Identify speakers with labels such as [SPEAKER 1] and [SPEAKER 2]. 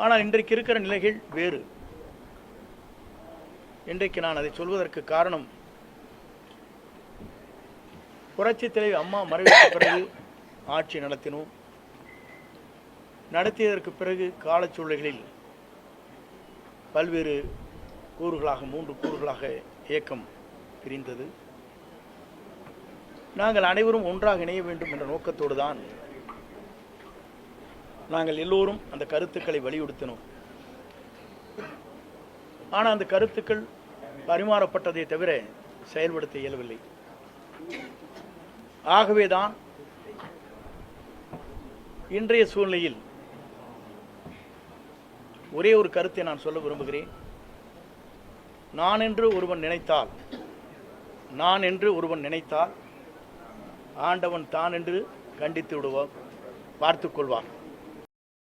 [SPEAKER 1] ஆனால் இன்றைக்கு இருக்கிற நிலைகள் வேறு. இன்றைக்கு நான் அதை சொல்வதற்கு காரணம், புரட்சித் தலைவி அம்மா மறைவுக்கு பிறகு ஆட்சி நடத்தினோம். நடத்தியதற்கு பிறகு காலச்சூழல்களில் பல்வேறு கூறுகளாக 3 கூறுகளாக இயக்கம் பிரிந்தது. நாங்கள் அனைவரும் ஒன்றாக இணைய வேண்டும் என்ற நோக்கத்தோடு தான் நாங்கள் எல்லோரும் அந்த கருத்துக்களை வலியுறுத்தினோம். ஆனால் அந்த கருத்துக்கள் பரிமாறப்பட்டதை தவிர செயல்படுத்த இயலவில்லை. ஆகவேதான் இன்றைய சூழ்நிலையில் ஒரே ஒரு கருத்தை நான் சொல்ல விரும்புகிறேன். நான் என்று ஒருவன் நினைத்தால் ஆண்டவன் தான் என்று கண்டித்து விடுவார், பார்த்துக் கொள்வார்.